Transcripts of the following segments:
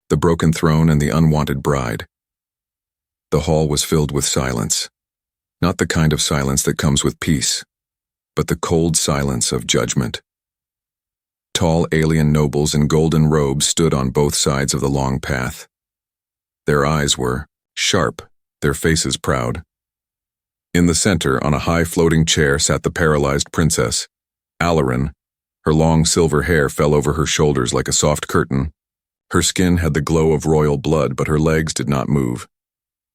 the broken throne and the unwanted bride. The hall was filled with silence. Not the kind of silence that comes with peace, but the cold silence of judgment. Tall alien nobles in golden robes stood on both sides of the long path. Their eyes were sharp, their faces proud. In the center, on a high floating chair, sat the paralyzed princess, Alarin. Her long silver hair fell over her shoulders like a soft curtain. Her skin had the glow of royal blood, but her legs did not move.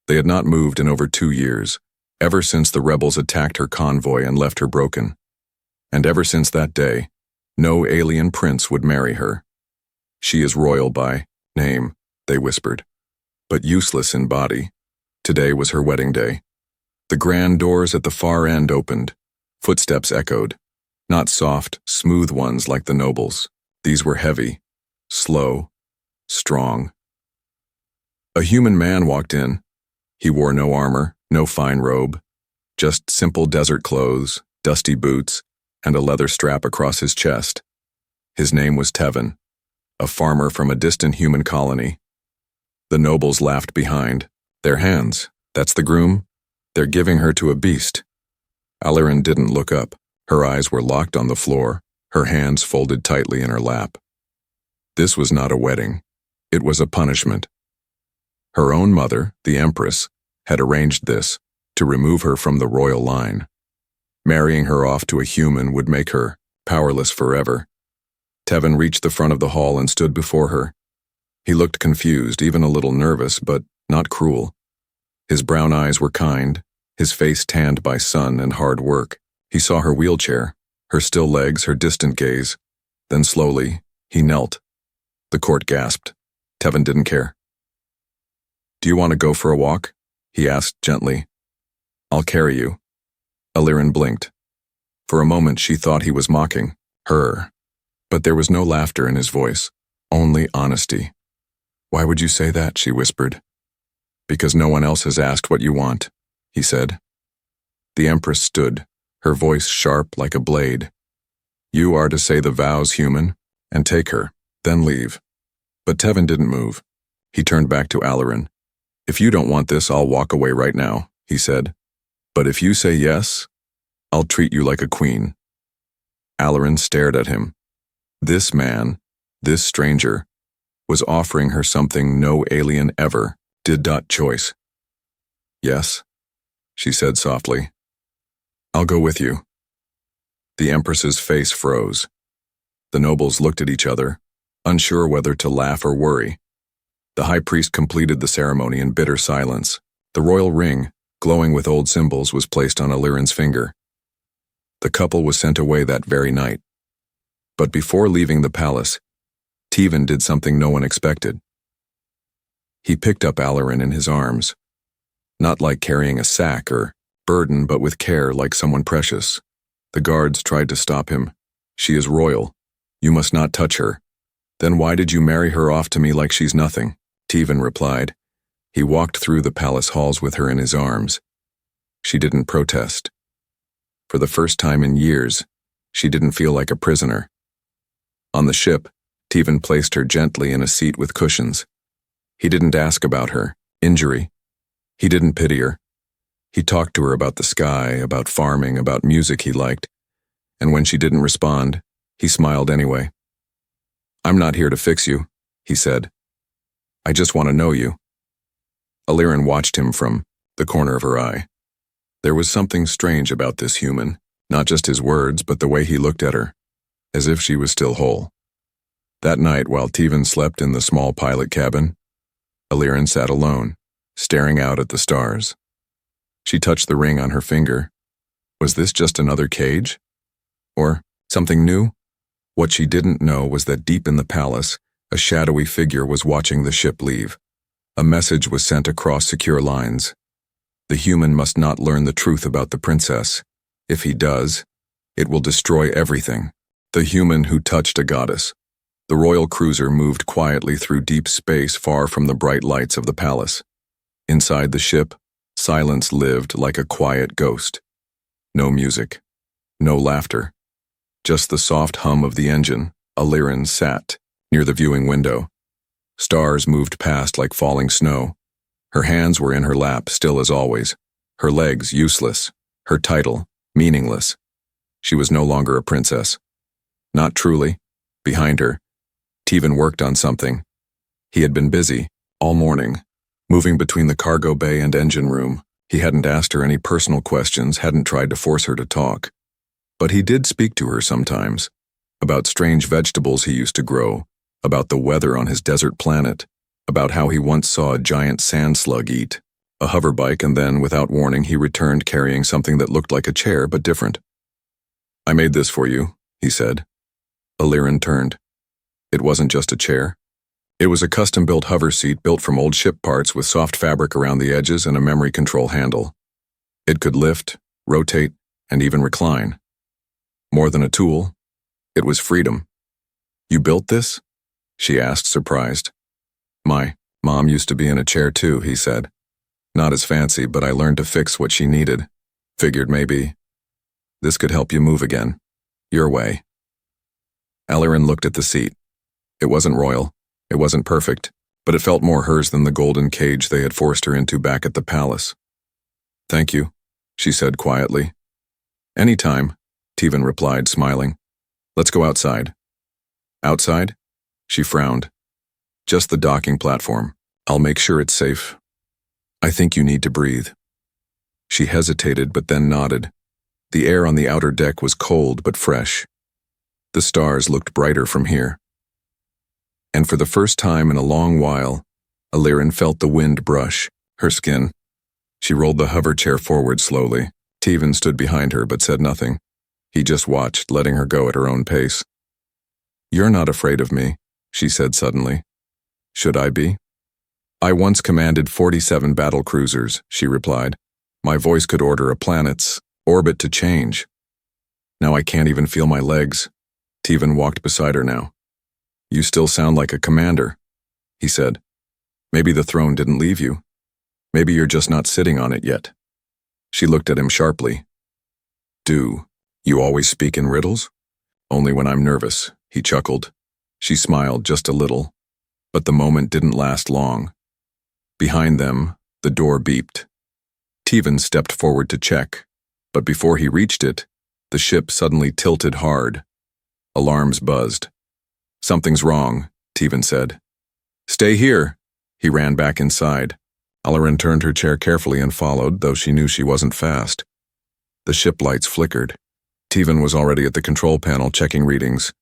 They had not moved in over 2 years, ever since the rebels attacked her convoy and left her broken. And ever since that day, no alien prince would marry her. She is royal by name, they whispered, but useless in body. Today was her wedding day. The grand doors at the far end opened. Footsteps echoed. Not soft, smooth ones like the nobles. These were heavy, slow, strong. A human man walked in. He wore no armor, no fine robe, just simple desert clothes, dusty boots, and a leather strap across his chest. His name was Tevin, a farmer from a distant human colony. The nobles laughed behind. Their hands, that's the groom? They're giving her to a beast. Alarin didn't look up. Her eyes were locked on the floor, her hands folded tightly in her lap. This was not a wedding. It was a punishment. Her own mother, the Empress, had arranged this, to remove her from the royal line. Marrying her off to a human would make her powerless forever. Tevin reached the front of the hall and stood before her. He looked confused, even a little nervous, but not cruel. His brown eyes were kind, his face tanned by sun and hard work. He saw her wheelchair, her still legs, her distant gaze. Then slowly, he knelt. The court gasped. Tevin didn't care. "Do you want to go for a walk?" he asked gently. "I'll carry you." Alarin blinked. For a moment she thought he was mocking her, but there was no laughter in his voice, only honesty. "Why would you say that?" she whispered. "Because no one else has asked what you want," he said. The Empress stood, her voice sharp like a blade. "You are to say the vows, human, and take her, then leave." But Tevin didn't move. He turned back to Alarin. "If you don't want this, I'll walk away right now," he said. "But if you say yes, I'll treat you like a queen." Alarin stared at him. This man, this stranger, was offering her something no alien ever did. Choice. "Yes," she said softly. "I'll go with you." The Empress's face froze. The nobles looked at each other, unsure whether to laugh or worry. The high priest completed the ceremony in bitter silence. The royal ring, glowing with old symbols, was placed on Alarin's finger. The couple was sent away that very night. But before leaving the palace, Tevin did something no one expected. He picked up Alarin in his arms, not like carrying a sack or burden, but with care, like someone precious. The guards tried to stop him. "She is royal. You must not touch her." "Then why did you marry her off to me like she's nothing?" Tevin replied. He walked through the palace halls with her in his arms. She didn't protest. For the first time in years, she didn't feel like a prisoner. On the ship, Tevin placed her gently in a seat with cushions. He didn't ask about her injury. He didn't pity her. He talked to her about the sky, about farming, about music he liked. And when she didn't respond, he smiled anyway. "I'm not here to fix you," he said. "I just want to know you." Alarin watched him from the corner of her eye. There was something strange about this human, not just his words, but the way he looked at her, as if she was still whole. That night, while Tevin slept in the small pilot cabin, Alarin sat alone, staring out at the stars. She touched the ring on her finger. Was this just another cage? Or something new? What she didn't know was that deep in the palace, a shadowy figure was watching the ship leave. A message was sent across secure lines. The human must not learn the truth about the princess. If he does, it will destroy everything. The human who touched a goddess. The royal cruiser moved quietly through deep space far from the bright lights of the palace. Inside the ship, silence lived like a quiet ghost. No music, no laughter, just the soft hum of the engine. Alarin sat near the viewing window, Stars moved past like falling snow. Her hands were in her lap, still as always. Her legs useless. Her title meaningless. She was no longer a princess. Not truly. Behind her, Teven worked on something. He had been busy, all morning, moving between the cargo bay and engine room. He hadn't asked her any personal questions, hadn't tried to force her to talk. But he did speak to her sometimes, about strange vegetables he used to grow, about the weather on his desert planet, about how he once saw a giant sand slug eat a hoverbike, and then, without warning, he returned carrying something that looked like a chair but different. "I made this for you," he said. Illyrin turned. It wasn't just a chair. It was a custom-built hover seat built from old ship parts with soft fabric around the edges and a memory control handle. It could lift, rotate, and even recline. More than a tool, it was freedom. "You built this?" she asked, surprised. "My mom used to be in a chair too," he said. "Not as fancy, but I learned to fix what she needed. Figured maybe this could help you move again. Your way." Illyrin looked at the seat. It wasn't royal. It wasn't perfect, but it felt more hers than the golden cage they had forced her into back at the palace. "Thank you," she said quietly. "Anytime," Teven replied, smiling. "Let's go outside." "Outside?" She frowned. "Just the docking platform. I'll make sure it's safe. I think you need to breathe." She hesitated but then nodded. The air on the outer deck was cold but fresh. The stars looked brighter from here. And for the first time in a long while, Illyrin felt the wind brush her skin. She rolled the hover chair forward slowly. Teven stood behind her but said nothing. He just watched, letting her go at her own pace. "You're not afraid of me," she said suddenly. "Should I be?" "I once commanded 47 battle cruisers," she replied. "My voice could order a planet's orbit to change. Now I can't even feel my legs." Teven walked beside her now. "You still sound like a commander," he said. "Maybe the throne didn't leave you. Maybe you're just not sitting on it yet." She looked at him sharply. "Do you always speak in riddles?" "Only when I'm nervous," he chuckled. She smiled just a little, but the moment didn't last long. Behind them, the door beeped. Teven stepped forward to check, but before he reached it, the ship suddenly tilted hard. Alarms buzzed. "Something's wrong," Teven said. "Stay here." He ran back inside. Illyrin turned her chair carefully and followed, though she knew she wasn't fast. The ship lights flickered. Teven was already at the control panel checking readings.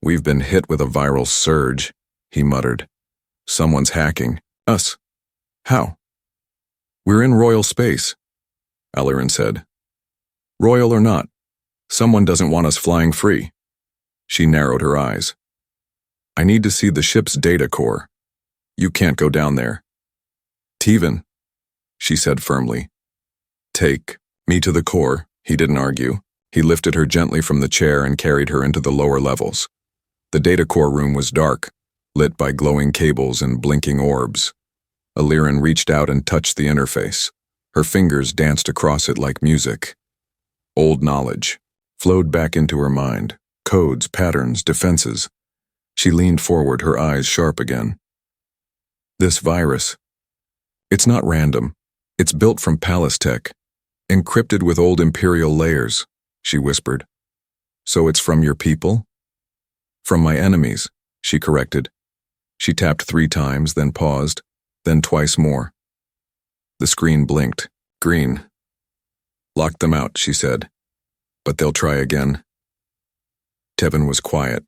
"We've been hit with a viral surge," he muttered. "Someone's hacking us." "How?" "We're in royal space," Illyrin said. "Royal or not, someone doesn't want us flying free." She narrowed her eyes. "I need to see the ship's data core. You can't go down there." "Teven," she said firmly. "Take me to the core," he didn't argue. He lifted her gently from the chair and carried her into the lower levels. The data core room was dark, lit by glowing cables and blinking orbs. Illyrin reached out and touched the interface. Her fingers danced across it like music. Old knowledge flowed back into her mind. Codes, patterns, defenses. She leaned forward, her eyes sharp again. "This virus. It's not random. It's built from palace tech, encrypted with old imperial layers," she whispered. "So it's from your people?" "From my enemies," she corrected. She tapped 3 times, then paused, then twice more. The screen blinked. Green. "Lock them out," she said. "But they'll try again." Teven was quiet,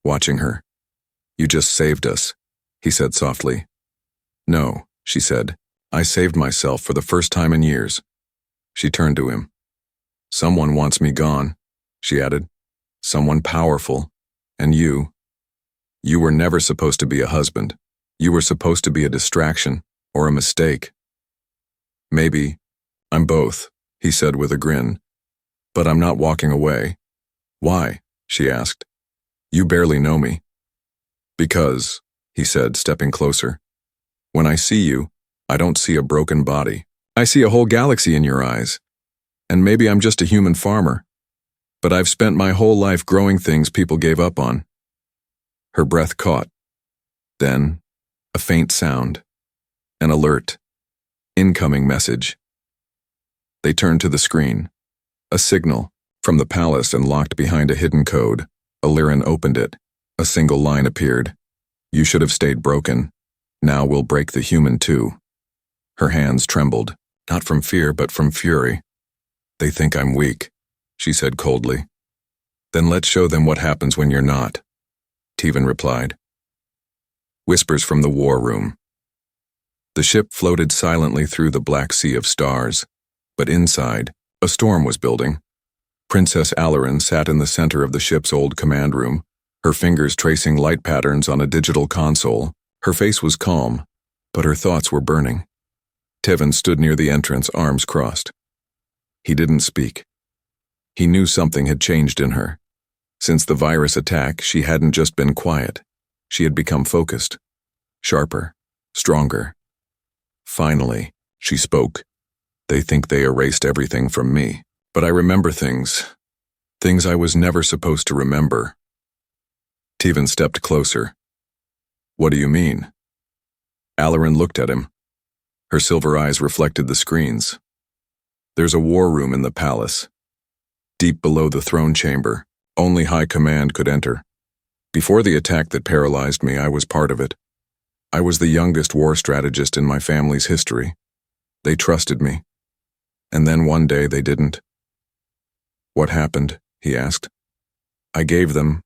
watching her. "You just saved us," he said softly. "No," she said. "I saved myself for the first time in years." She turned to him. "Someone wants me gone," she added. "Someone powerful. And you were never supposed to be a husband. You were supposed to be a distraction or a mistake." "Maybe I'm both," he said with a grin. "But I'm not walking away." "Why?" she asked. "You barely know me." "Because," he said, stepping closer, "when I see you, I don't see a broken body. I see a whole galaxy in your eyes. And maybe I'm just a human farmer, but I've spent my whole life growing things people gave up on." Her breath caught. Then, A faint sound. An alert. Incoming message. They turned to the screen. A signal. From the palace and locked behind a hidden code. Illyrin opened it. A single line appeared. You should have stayed broken. Now we'll break the human too. Her hands trembled, not from fear but from fury. They think I'm weak, she said coldly. Then let's show them what happens when you're not, Tevan replied. Whispers from the war room. The ship floated silently through the black sea of stars, but inside, a storm was building. Princess Alloran sat in the center of the ship's old command room, her fingers tracing light patterns on a digital console. Her face was calm, but her thoughts were burning. Tevan stood near the entrance, arms crossed. He didn't speak. He knew something had changed in her. Since the virus attack, she hadn't just been quiet. She had become focused, sharper, stronger. Finally, she spoke. They think they erased everything from me. But I remember things I was never supposed to remember. Tevan stepped closer. What do you mean? Alloran looked at him. Her silver eyes reflected the screens. There's a war room in the palace. Deep below the throne chamber, only high command could enter. Before the attack that paralyzed me, I was part of it. I was the youngest war strategist in my family's history. They trusted me. And then one day they didn't. What happened? He asked. I gave them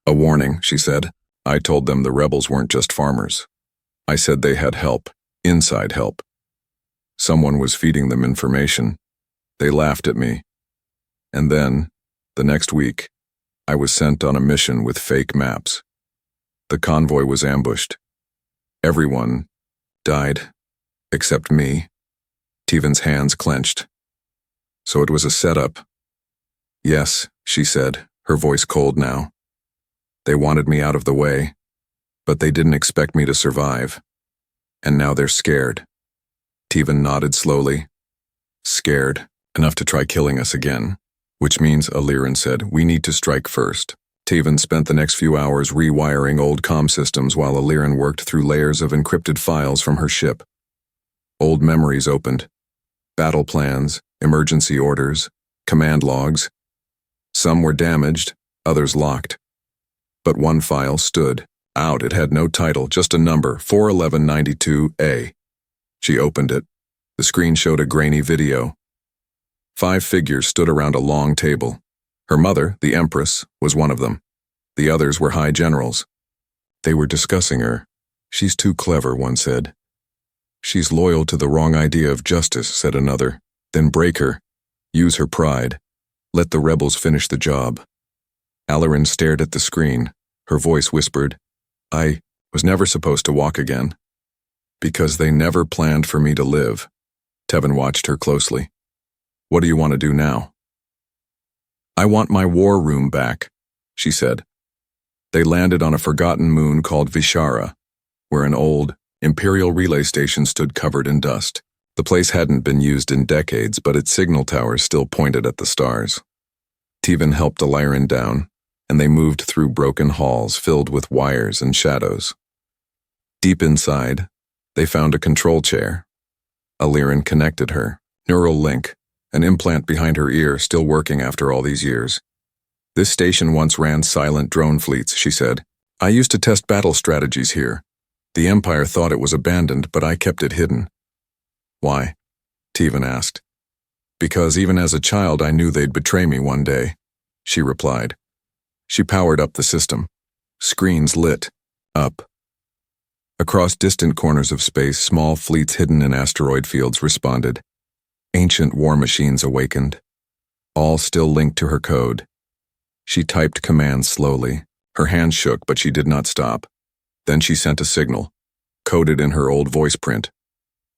a warning, she said. I told them the rebels weren't just farmers. I said they had help, inside help. Someone was feeding them information. They laughed at me. And then, the next week, I was sent on a mission with fake maps. The convoy was ambushed. Everyone died, except me. Tevan's hands clenched. So it was a setup. Yes, she said, her voice cold now. They wanted me out of the way, but they didn't expect me to survive. And now they're scared. Tevan nodded slowly. Scared, enough to try killing us again. Which means, Illyrin said, we need to strike first. Tevan spent the next few hours rewiring old comm systems while Illyrin worked through layers of encrypted files from her ship. Old memories opened. Battle plans, emergency orders, command logs. Some were damaged, others locked. But one file stood. Out, it had no title, just a number, 41192A. She opened it. The screen showed a grainy video. 5 figures stood around a long table. Her mother, the Empress, was one of them. The others were high generals. They were discussing her. She's too clever, one said. She's loyal to the wrong idea of justice, said another. Then break her. Use her pride. Let the rebels finish the job. Alloran stared at the screen. Her voice whispered, I was never supposed to walk again. Because they never planned for me to live. Tevan watched her closely. What do you want to do now? I want my war room back, she said. They landed on a forgotten moon called Vishara, where an old, Imperial relay station stood covered in dust. The place hadn't been used in decades, but its signal towers still pointed at the stars. Tevan helped Illyrin down, and they moved through broken halls filled with wires and shadows. Deep inside, they found a control chair. Illyrin connected her. Neural link, an implant behind her ear still working after all these years. This station once ran silent drone fleets, she said. I used to test battle strategies here. The Empire thought it was abandoned, but I kept it hidden. Why? Tevan asked. Because even as a child I knew they'd betray me one day, she replied. She powered up the system. Screens lit up. Across distant corners of space, small fleets hidden in asteroid fields responded. Ancient war machines awakened. All still linked to her code. She typed commands slowly. Her hands shook, but she did not stop. Then she sent a signal, coded in her old voice print.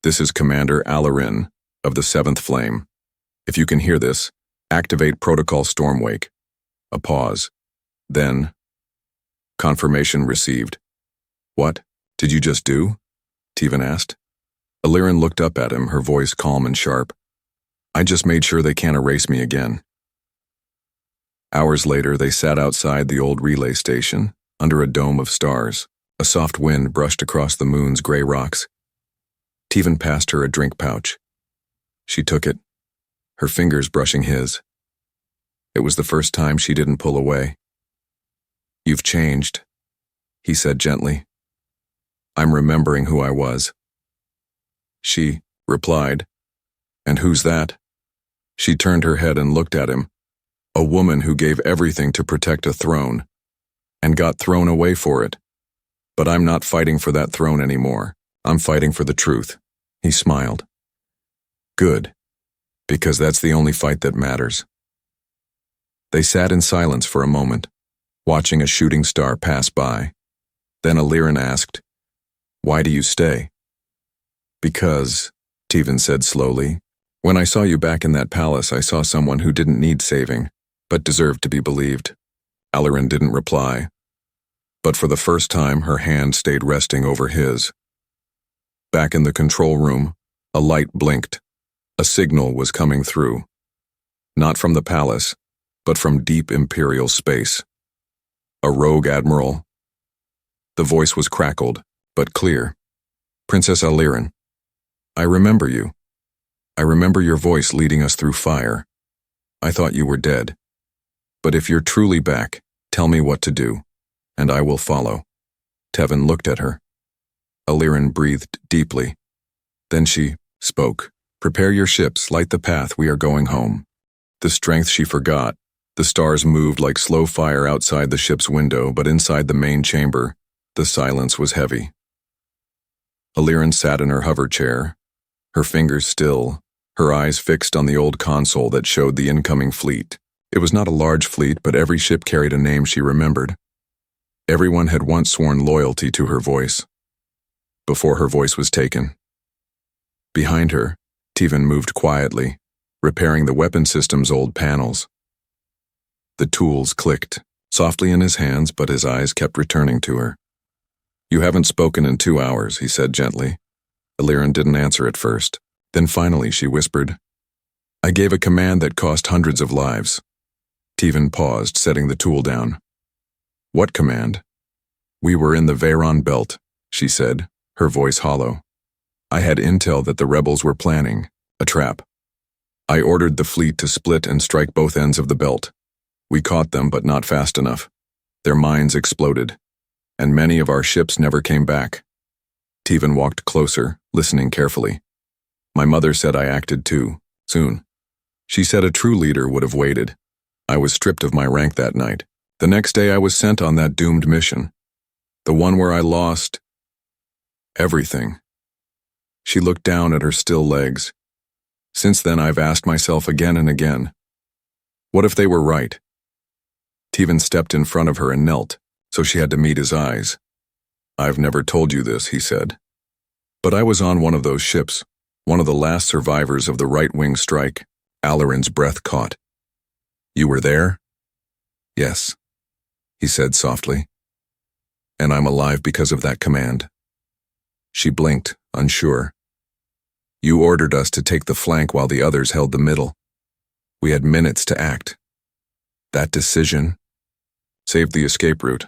This is Commander Alloran of the 7th Flame. If you can hear this, activate Protocol Stormwake. A pause. Then, confirmation received. What did you just do? Tevan asked. Illyrin looked up at him, her voice calm and sharp. I just made sure they can't erase me again. Hours later, they sat outside the old relay station, under a dome of stars. A soft wind brushed across the moon's gray rocks. Teven passed her a drink pouch. She took it, her fingers brushing his. It was the first time she didn't pull away. "You've changed," he said gently. "I'm remembering who I was." She replied, "And who's that?" She turned her head and looked at him. "A woman who gave everything to protect a throne, and got thrown away for it. But I'm not fighting for that throne anymore. I'm fighting for the truth." He smiled. "Good, because that's the only fight that matters." They sat in silence for a moment, watching a shooting star pass by. Then Illyrin asked, "Why do you stay?" "Because," Teven said slowly, "when I saw you back in that palace, I saw someone who didn't need saving, but deserved to be believed." Illyrin didn't reply, but for the first time her hand stayed resting over his. Back in the control room, a light blinked. A signal was coming through. Not from the palace, but from deep Imperial space. A rogue admiral. The voice was crackled, but clear. "Princess Illyrin, I remember you. I remember your voice leading us through fire. I thought you were dead. But if you're truly back, tell me what to do, and I will follow." Teven looked at her. Illyrin breathed deeply. Then she spoke. "Prepare your ships, light the path, we are going home." The strength she forgot. The stars moved like slow fire outside the ship's window, but inside the main chamber, the silence was heavy. Illyrin sat in her hover chair, her fingers still, her eyes fixed on the old console that showed the incoming fleet. It was not a large fleet, but every ship carried a name she remembered. Everyone had once sworn loyalty to her voice, before her voice was taken. Behind her, Teven moved quietly, repairing the weapon system's old panels. The tools clicked, softly in his hands, but his eyes kept returning to her. "You haven't spoken in 2 hours," he said gently. Illyrin didn't answer at first. Then finally she whispered, "I gave a command that cost hundreds of lives." Teven paused, setting the tool down. "What command?" "We were in the Veyron belt," she said, her voice hollow. "I had intel that the rebels were planning a trap. I ordered the fleet to split and strike both ends of the belt. We caught them, but not fast enough. Their mines exploded, and many of our ships never came back." Teven walked closer, listening carefully. "My mother said I acted too soon. She said a true leader would have waited. I was stripped of my rank that night. The next day I was sent on that doomed mission. The one where I lost everything." She looked down at her still legs. "Since then I've asked myself again and again, what if they were right?" Teven stepped in front of her and knelt, so she had to meet his eyes. "I've never told you this," he said, "but I was on one of those ships, one of the last survivors of the right-wing strike." Illyrin's breath caught. "You were there?" "Yes," he said softly. "And I'm alive because of that command." She blinked, unsure. "You ordered us to take the flank while the others held the middle. We had minutes to act. That decision saved the escape route.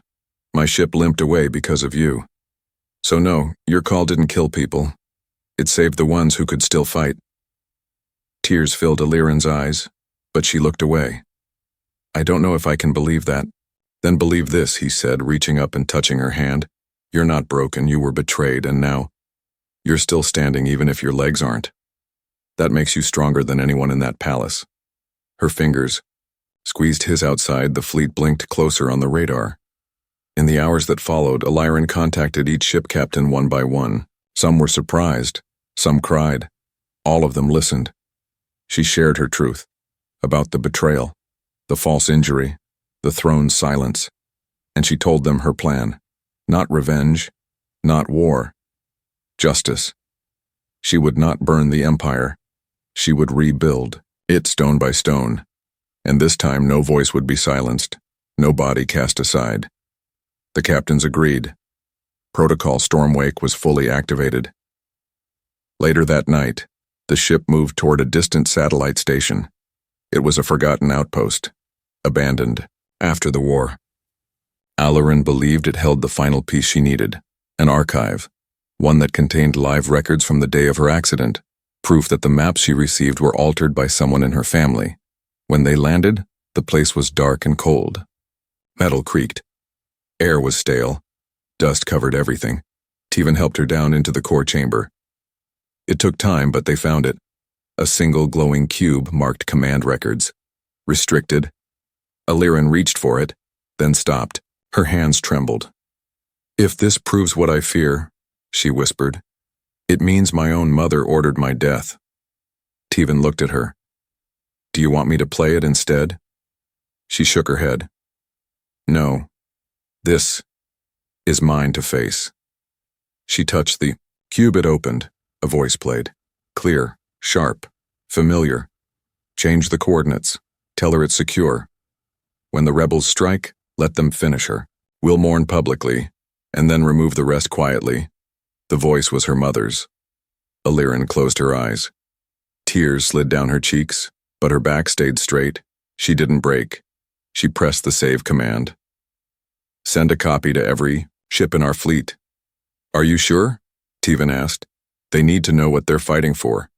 My ship limped away because of you. So no, your call didn't kill people. It saved the ones who could still fight." Tears filled Illyrin's eyes, but she looked away. "I don't know if I can believe that." "Then believe this," he said, reaching up and touching her hand. "You're not broken, you were betrayed, and now you're still standing even if your legs aren't. That makes you stronger than anyone in that palace." Her fingers squeezed his outside the fleet blinked closer on the radar. In the hours that followed, Illyrin contacted each ship captain one by one. Some were surprised, some cried. All of them listened. She shared her truth about the betrayal, the false injury, the throne's silence, and she told them her plan. Not revenge, not war. Justice. She would not burn the empire. She would rebuild it stone by stone. And this time no voice would be silenced, no body cast aside. The captains agreed. Protocol Stormwake was fully activated. Later that night, the ship moved toward a distant satellite station. It was a forgotten outpost, abandoned after the war. Alarin believed it held the final piece she needed, an archive, one that contained live records from the day of her accident, proof that the maps she received were altered by someone in her family. When they landed, the place was dark and cold. Metal creaked. Air was stale. Dust covered everything. Teven helped her down into the core chamber. It took time, but they found it. A single glowing cube marked command records. Restricted. Alarin reached for it, then stopped. Her hands trembled. "If this proves what I fear," she whispered, "it means my own mother ordered my death." Teven looked at her. "Do you want me to play it instead?" She shook her head. "No. This is mine to face." She touched the cube. It opened. A voice played. Clear, sharp, familiar. "Change the coordinates. Tell her it's secure. When the rebels strike, let them finish her. We'll mourn publicly, and then remove the rest quietly." The voice was her mother's. Alarin closed her eyes. Tears slid down her cheeks, but her back stayed straight. She didn't break. She pressed the save command. "Send a copy to every ship in our fleet." "Are you sure?" Teven asked. "They need to know what they're fighting for."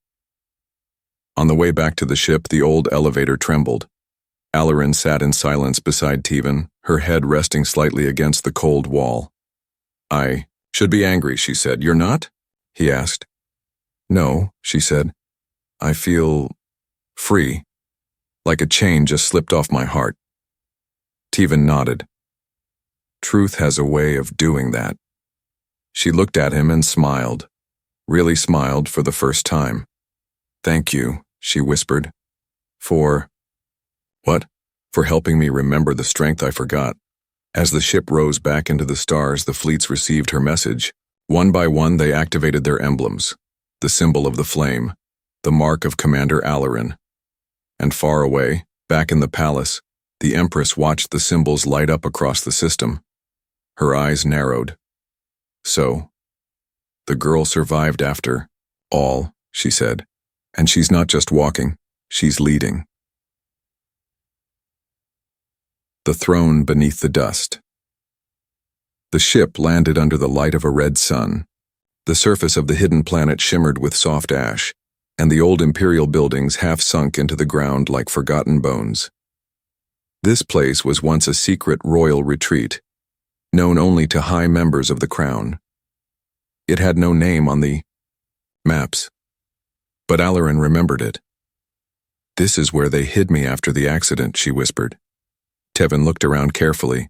On the way back to the ship, the old elevator trembled. Alarin sat in silence beside Teven, her head resting slightly against the cold wall. "I should be angry," she said. "You're not?" he asked. "No," she said. "I feel free, like a chain just slipped off my heart." Teven nodded. "Truth has a way of doing that." She looked at him and smiled, really smiled for the first time. "Thank you," she whispered. "For..." "What?" "For helping me remember the strength I forgot." As the ship rose back into the stars, the fleets received her message. One by one, they activated their emblems, the symbol of the flame, the mark of Commander Alarin. And far away, back in the palace, the Empress watched the symbols light up across the system. Her eyes narrowed. "So, the girl survived after all," she said. "And she's not just walking, she's leading." The throne beneath the dust. The ship landed under the light of a red sun. The surface of the hidden planet shimmered with soft ash, and the old imperial buildings half sunk into the ground like forgotten bones. This place was once a secret royal retreat, known only to high members of the crown. It had no name on the maps, but Alarin remembered it. "This is where they hid me after the accident," she whispered. Teven looked around carefully,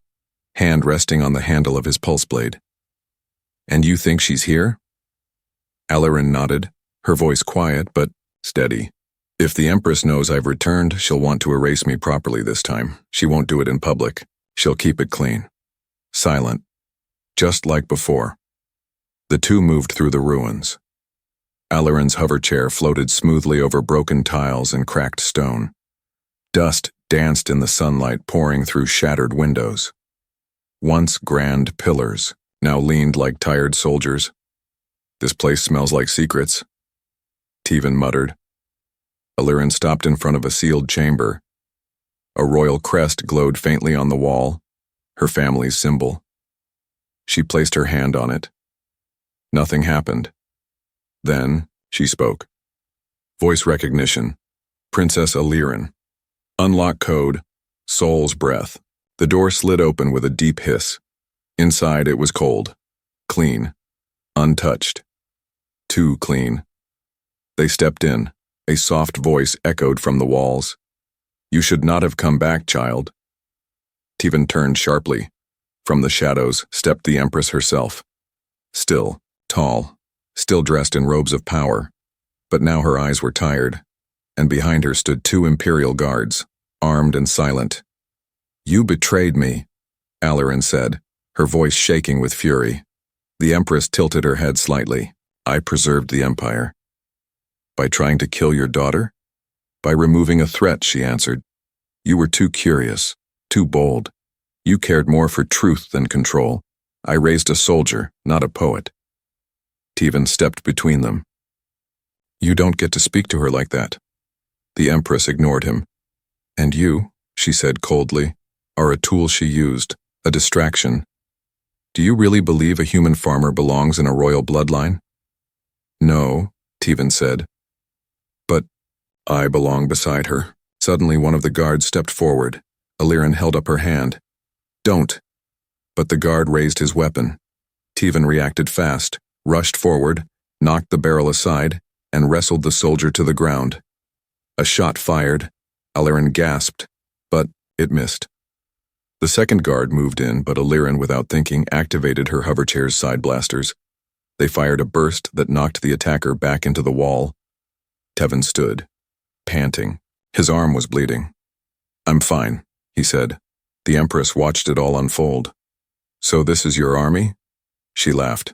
hand resting on the handle of his pulse blade. "And you think she's here?" Alarin nodded, her voice quiet but steady. "If the Empress knows I've returned, she'll want to erase me properly this time. She won't do it in public. She'll keep it clean. Silent. Just like before." The two moved through the ruins. Alarin's hoverchair floated smoothly over broken tiles and cracked stone. Dust danced in the sunlight pouring through shattered windows. Once grand pillars, now leaned like tired soldiers. "This place smells like secrets," Teven muttered. Alarin stopped in front of a sealed chamber. A royal crest glowed faintly on the wall, her family's symbol. She placed her hand on it. Nothing happened. Then she spoke. Voice recognition. "Princess Alarin. Unlock code, Soul's Breath." The door slid open with a deep hiss. Inside it was cold, clean, untouched. Too clean. They stepped in. A soft voice echoed from the walls. "You should not have come back, child." Teven turned sharply. From the shadows stepped the Empress herself. Still, tall, still dressed in robes of power. But now her eyes were tired, and behind her stood two Imperial guards, armed and silent. "You betrayed me," Alarin said, her voice shaking with fury. The Empress tilted her head slightly. "I preserved the Empire." "By trying to kill your daughter?" "By removing a threat," she answered. "You were too curious, too bold. You cared more for truth than control. I raised a soldier, not a poet." Teven stepped between them. "You don't get to speak to her like that." The Empress ignored him. "And you," she said coldly, "are a tool she used, A distraction. Do you really believe a human farmer belongs in a royal bloodline? No, Tevan said. But I belong beside her. Suddenly one of the guards stepped forward. Illyrin held up her hand. Don't. But the guard raised his weapon. Tevan reacted fast, rushed forward, knocked the barrel aside, and wrestled the soldier to the ground. A shot fired. Illyrin gasped, but it missed. The second guard moved in, but Illyrin, without thinking, activated her hoverchair's side blasters. They fired a burst that knocked the attacker back into the wall. Tevan stood, panting. His arm was bleeding. I'm fine, he said. The Empress watched it all unfold. So this is your army? She laughed.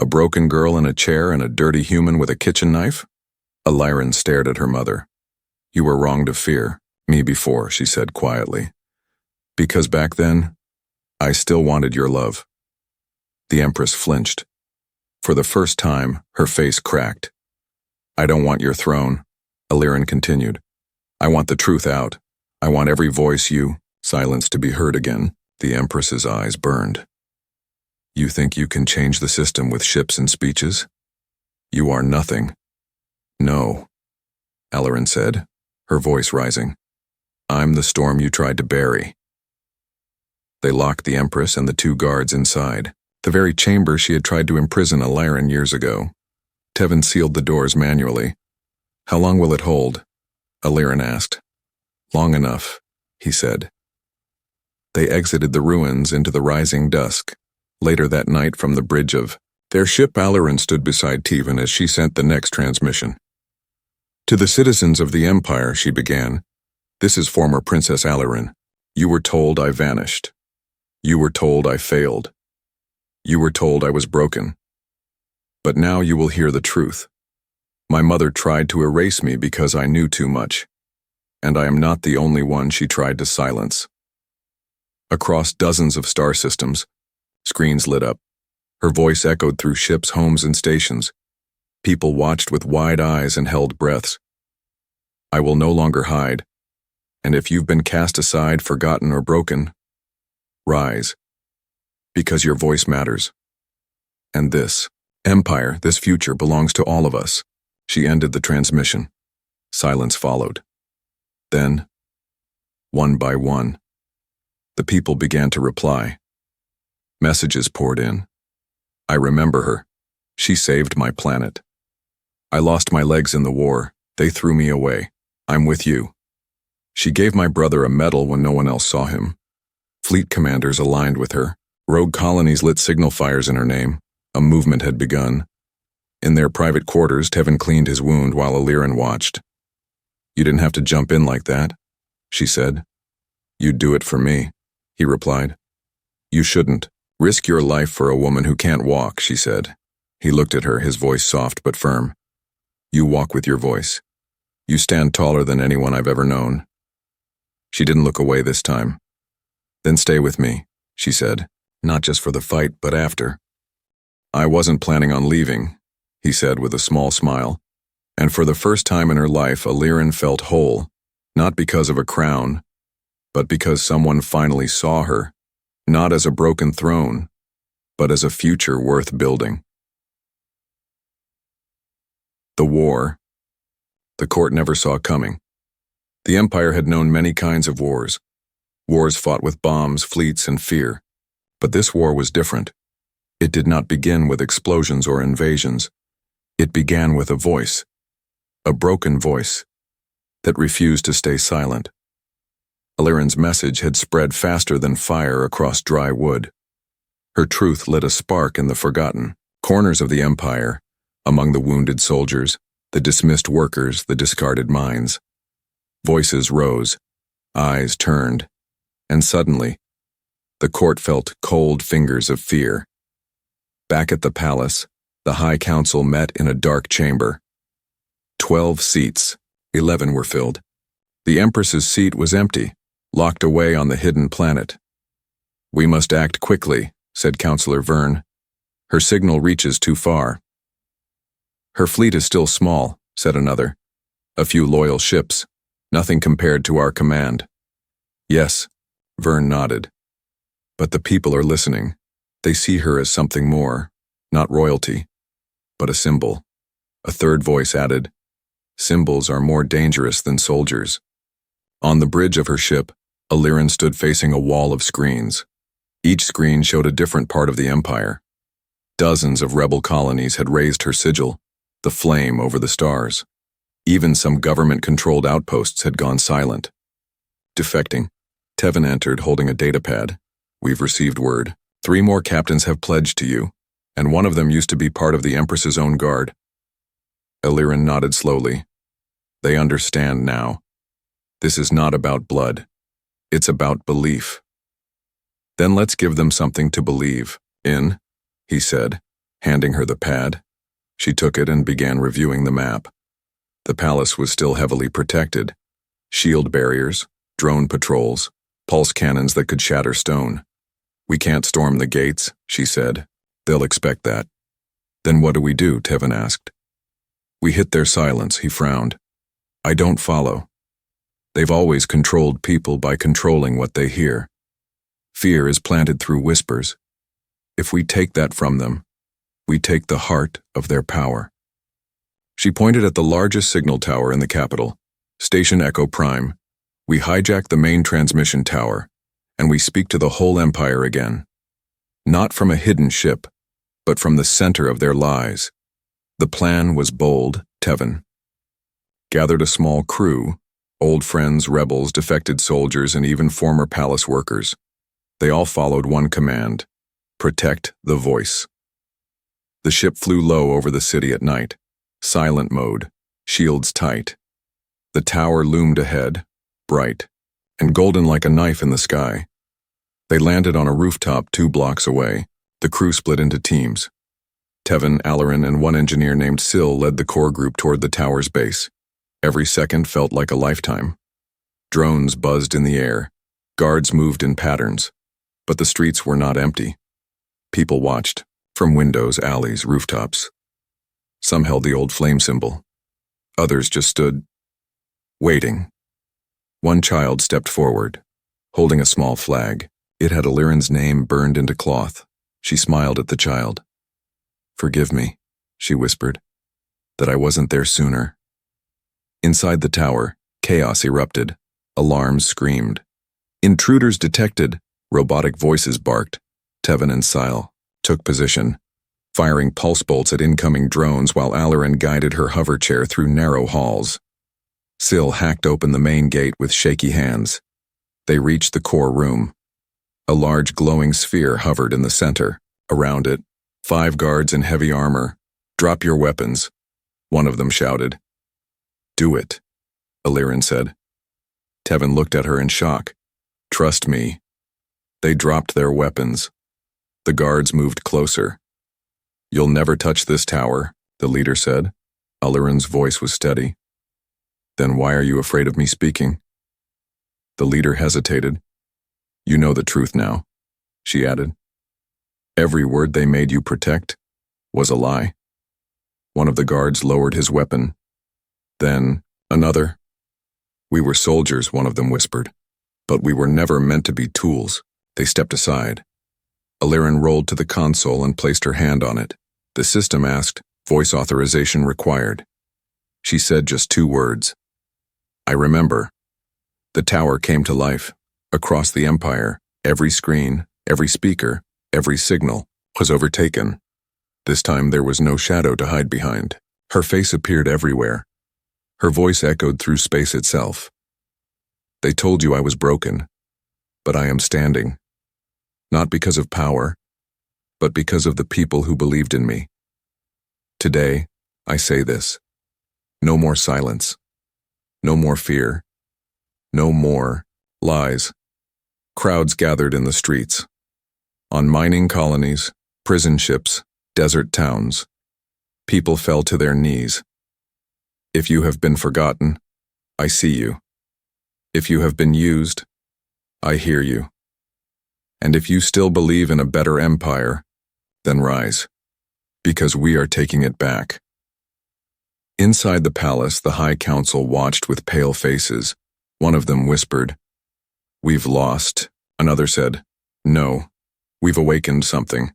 A broken girl in a chair and a dirty human with a kitchen knife? Illyrin stared at her mother. You were wrong to fear me before, she said quietly. Because back then, I still wanted your love. The Empress flinched. For the first time, her face cracked. I don't want your throne, Illyrin continued. I want the truth out. I want every voice you silenced to be heard again. The Empress's eyes burned. You think you can change the system with ships and speeches? You are nothing. No, Illyrin said, her voice rising. I'm the storm you tried to bury. They locked the Empress and the two guards inside, the very chamber she had tried to imprison Illyrin years ago. Tevan sealed the doors manually. How long will it hold? Illyrin asked. Long enough, he said. They exited the ruins into the rising dusk. Later that night from the bridge of their ship, Illyrin stood beside Tevan as she sent the next transmission. To the citizens of the Empire, she began, this is former Princess Illyrin. You were told I vanished. You were told I failed. You were told I was broken. But now you will hear the truth. My mother tried to erase me because I knew too much, and I am not the only one she tried to silence. Across dozens of star systems, screens lit up. Her voice echoed through ships, homes, and stations. People watched with wide eyes and held breaths. I will no longer hide, and if you've been cast aside, forgotten, or broken, rise, because your voice matters. And this empire, this future, belongs to all of us. She ended the transmission. Silence followed. Then, one by one, the people began to reply. Messages poured in. I remember her. She saved my planet. I lost my legs in the war. They threw me away. I'm with you. She gave my brother a medal when no one else saw him. Fleet commanders aligned with her. Rogue colonies lit signal fires in her name. A movement had begun. In their private quarters, Tevan cleaned his wound while Illyrin watched. You didn't have to jump in like that, she said. You'd do it for me, he replied. You shouldn't. Risk your life for a woman who can't walk, she said. He looked at her, his voice soft but firm. You walk with your voice. You stand taller than anyone I've ever known. She didn't look away this time. Then stay with me, she said, not just for the fight, but after. I wasn't planning on leaving, he said with a small smile. And for the first time in her life, Illyrin felt whole, not because of a crown, but because someone finally saw her, not as a broken throne, but as a future worth building. The war. The court never saw coming. The Empire had known many kinds of wars. Wars fought with bombs, fleets, and fear. But this war was different. It did not begin with explosions or invasions. It began with a voice. A broken voice that refused to stay silent. Illyrin's message had spread faster than fire across dry wood. Her truth lit a spark in the forgotten corners of the Empire, among the wounded soldiers, the dismissed workers, the discarded mines. Voices rose, eyes turned, and suddenly, the court felt cold fingers of fear. Back at the palace, the High Council met in a dark chamber. 12 seats, 11 were filled. The Empress's seat was empty, locked away on the hidden planet. We must act quickly, said Councillor Vern. Her signal reaches too far. Her fleet is still small, said another. A few loyal ships, nothing compared to our command. Yes, Vern nodded. But the people are listening. They see her as something more, not royalty, but a symbol. A third voice added, "Symbols are more dangerous than soldiers." On the bridge of her ship, Illyrin stood facing a wall of screens. Each screen showed a different part of the Empire. Dozens of rebel colonies had raised her sigil, the flame over the stars. Even some government-controlled outposts had gone silent. Defecting. Tevin entered holding a datapad. "We've received word. 3 more captains have pledged to you, and one of them used to be part of the Empress's own guard." Illyrin nodded slowly. They understand now. This is not about blood. It's about belief. "Then let's give them something to believe in," he said, handing her the pad. She took it and began reviewing the map. The palace was still heavily protected. Shield barriers, drone patrols, pulse cannons that could shatter stone. "We can't storm the gates," she said. "They'll expect that." "Then what do we do?" Tevin asked. "We hit their silence," he frowned. "I don't follow. They've always controlled people by controlling what they hear. Fear is planted through whispers. If we take that from them, we take the heart of their power." She pointed at the largest signal tower in the capital, Station Echo Prime. "We hijack the main transmission tower, and we speak to the whole Empire again. Not from a hidden ship, but from the center of their lies." The plan was bold, Tevin. Gathered a small crew, old friends, rebels, defected soldiers, and even former palace workers. They all followed one command: protect the voice. The ship flew low over the city at night, silent mode, shields tight. The tower loomed ahead, bright, and golden like a knife in the sky. They landed on a rooftop 2 blocks away. The crew split into teams. Tevin, Illyrin, and one engineer named Syl led the core group toward the tower's base. Every second felt like a lifetime. Drones buzzed in the air. Guards moved in patterns. But the streets were not empty. People watched, from windows, alleys, rooftops. Some held the old flame symbol. Others just stood, waiting. One child stepped forward, holding a small flag. It had Illyrin's name burned into cloth. She smiled at the child. "Forgive me," she whispered, "that I wasn't there sooner." Inside the tower, chaos erupted. Alarms screamed. "Intruders detected," robotic voices barked. Tevin and Syl took position, firing pulse bolts at incoming drones while Illyrin guided her hover chair through narrow halls. Syl hacked open the main gate with shaky hands. They reached the core room. A large glowing sphere hovered in the center. Around it, 5 guards in heavy armor. "Drop your weapons," one of them shouted. "Do it," Illyrin said. Tevin looked at her in shock. "Trust me." They dropped their weapons. The guards moved closer. "You'll never touch this tower," the leader said. Illyrin's voice was steady. "Then why are you afraid of me speaking?" The leader hesitated. "You know the truth now," she added. "Every word they made you protect was a lie." One of the guards lowered his weapon. Then, another. "We were soldiers," one of them whispered. "But we were never meant to be tools." They stepped aside. Illyrin rolled to the console and placed her hand on it. The system asked, "Voice authorization required." She said just 2 words. "I remember." The tower came to life. Across the Empire, every screen, every speaker, every signal was overtaken. This time there was no shadow to hide behind. Her face appeared everywhere. Her voice echoed through space itself. "They told you I was broken, but I am standing. Not because of power, but because of the people who believed in me. Today, I say this. No more silence. No more fear. No more lies." Crowds gathered in the streets. On mining colonies, prison ships, desert towns. People fell to their knees. "If you have been forgotten, I see you. If you have been used, I hear you. And if you still believe in a better empire, then rise, because we are taking it back." Inside the palace, the High Council watched with pale faces. One of them whispered, "We've lost." Another said, No, we've awakened something.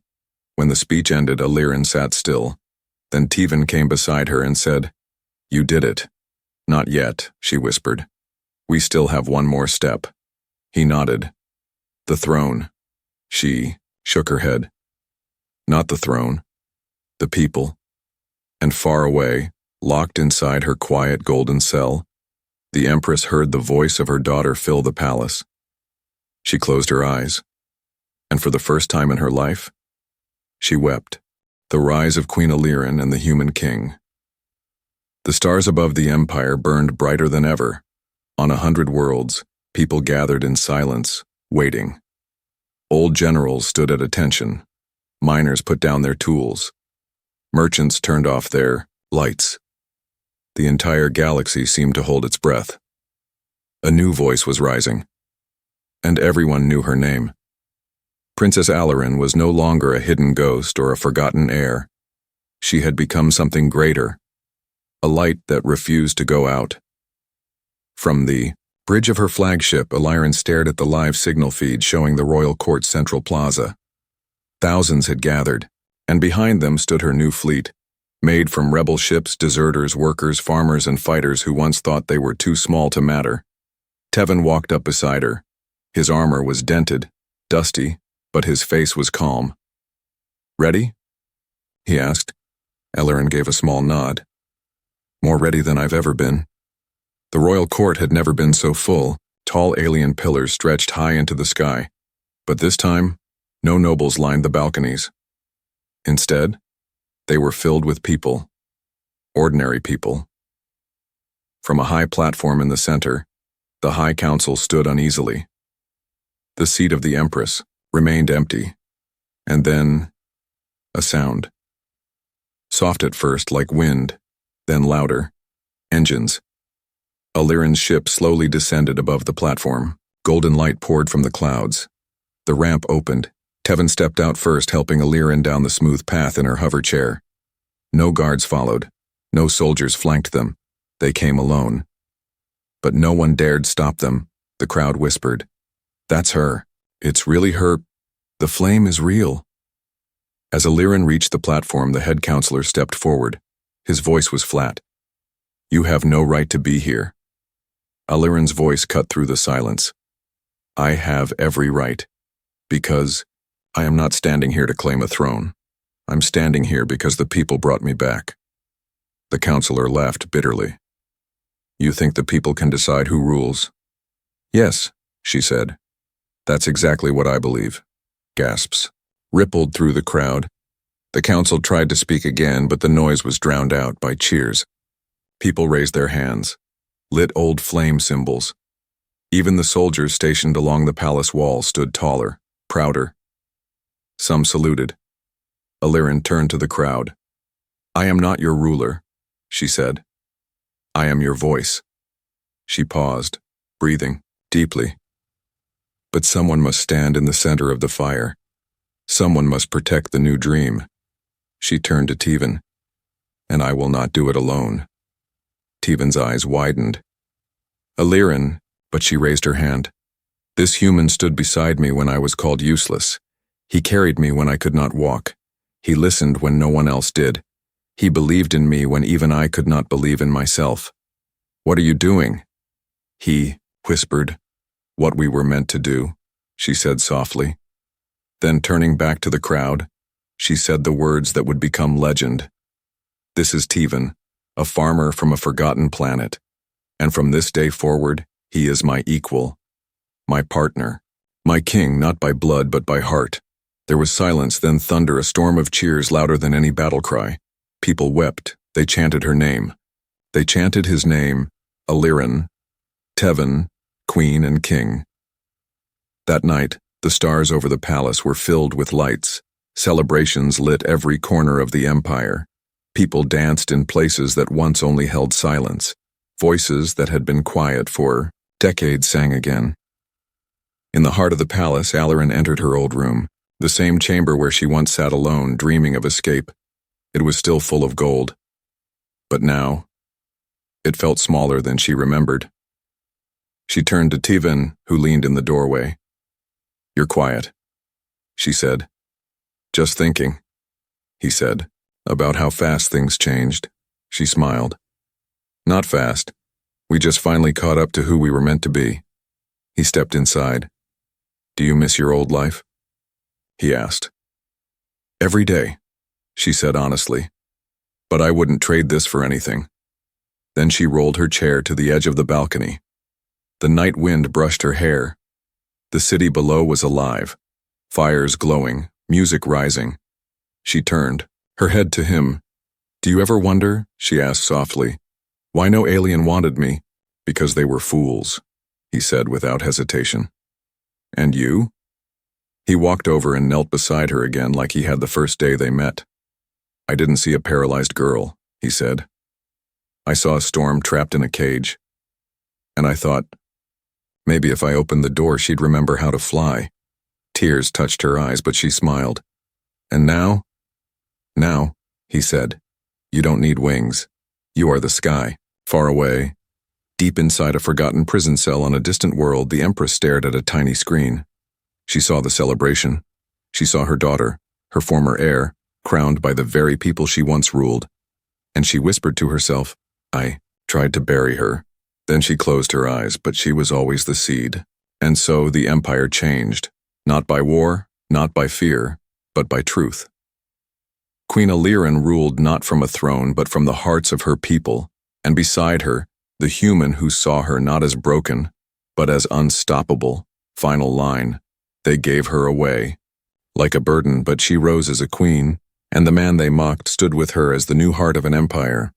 When the speech ended, Aliran sat still. Then Tevan came beside her and said, "You did it." "Not yet," she whispered. "We still have one more step." He nodded. "The throne." She shook her head. "Not the throne. The people." And far away, locked inside her quiet golden cell, the Empress heard the voice of her daughter fill the palace. She closed her eyes, and for the first time in her life, she wept. The rise of Queen Aliran and the human king. The stars above the empire burned brighter than ever. On 100 worlds, people gathered in silence, waiting. Old generals stood at attention. Miners put down their tools. Merchants turned off their lights. The entire galaxy seemed to hold its breath. A new voice was rising, and everyone knew her name. Princess Aliran was no longer a hidden ghost or a forgotten heir. She had become something greater, a light that refused to go out. From the bridge of her flagship, Aliran stared at the live signal feed showing the royal court's central plaza. Thousands had gathered, and behind them stood her new fleet, made from rebel ships, deserters, workers, farmers, and fighters who once thought they were too small to matter. Tevan walked up beside her. His armor was dented, dusty, but his face was calm. "Ready?" he asked. Aliran gave a small nod. "More ready than I've ever been." The royal court had never been so full. Tall alien pillars stretched high into the sky. But this time, no nobles lined the balconies. Instead, they were filled with people. Ordinary people. From a high platform in the center, the High Council stood uneasily. The seat of the Empress remained empty, and then a sound. Soft at first, like wind, then louder. Engines. Aliran's ship slowly descended above the platform. Golden light poured from the clouds. The ramp opened. Tevan stepped out first, helping Aliran down the smooth path in her hover chair. No guards followed. No soldiers flanked them. They came alone. But no one dared stop them. The crowd whispered, "That's her. It's really her. The flame is real." As Aliran reached the platform, the head counselor stepped forward. His voice was flat. "You have no right to be here." Aliran's voice cut through the silence. "I have every right. Because I am not standing here to claim a throne. I'm standing here because the people brought me back." The counselor laughed bitterly. "You think the people can decide who rules?" "Yes," she said. "That's exactly what I believe." Gasps rippled through the crowd. The council tried to speak again, but the noise was drowned out by cheers. People raised their hands, lit old flame symbols. Even the soldiers stationed along the palace wall stood taller, prouder. Some saluted. Aliran turned to the crowd. "I am not your ruler," she said. "I am your voice." She paused, breathing deeply. "But someone must stand in the center of the fire. Someone must protect the new dream." She turned to Tevan. "And I will not do it alone." Tevan's eyes widened. "Aliran," but she raised her hand. "This human stood beside me when I was called useless. He carried me when I could not walk. He listened when no one else did. He believed in me when even I could not believe in myself. What are you doing?" He whispered. "What we were meant to do," she said softly. Then turning back to the crowd, she said the words that would become legend. "This is Tevan, a farmer from a forgotten planet. And from this day forward, he is my equal, my partner, my king, not by blood but by heart." There was silence, then thunder, a storm of cheers louder than any battle cry. People wept. They chanted her name. They chanted his name, Aliran, Tevan, Queen and King. That night, the stars over the palace were filled with lights. Celebrations lit every corner of the empire. People danced in places that once only held silence. Voices that had been quiet for decades sang again. In the heart of the palace, Aliran entered her old room, the same chamber where she once sat alone, dreaming of escape. It was still full of gold. But now, it felt smaller than she remembered. She turned to Tevan, who leaned in the doorway. "You're quiet. she said. Just thinking, he said, about how fast things changed. She smiled. Not fast. We just finally caught up to who we were meant to be. He stepped inside. Do you miss your old life? He asked. Every day, she said honestly. But I wouldn't trade this for anything. Then she rolled her chair to the edge of the balcony. The night wind brushed her hair. The city below was alive, fires glowing, music rising. She turned, her head to him. Do you ever wonder, she asked softly, why no alien wanted me? Because they were fools, he said without hesitation. And you? He walked over and knelt beside her again like he had the first day they met. I didn't see a paralyzed girl, he said. I saw a storm trapped in a cage. And I thought, maybe if I opened the door she'd remember how to fly. Tears touched her eyes, but she smiled. And now? Now, he said, you don't need wings. You are the sky, far away. Deep inside a forgotten prison cell on a distant world, the Empress stared at a tiny screen. She saw the celebration. She saw her daughter, her former heir, crowned by the very people she once ruled. And she whispered to herself, I tried to bury her. Then she closed her eyes, but she was always the seed. And so the empire changed, not by war, not by fear, but by truth. Queen Illyrian ruled not from a throne, but from the hearts of her people, and beside her, the human who saw her not as broken, but as unstoppable. Final line. They gave her away. Like a burden, but she rose as a queen, and the man they mocked stood with her as the new heart of an empire.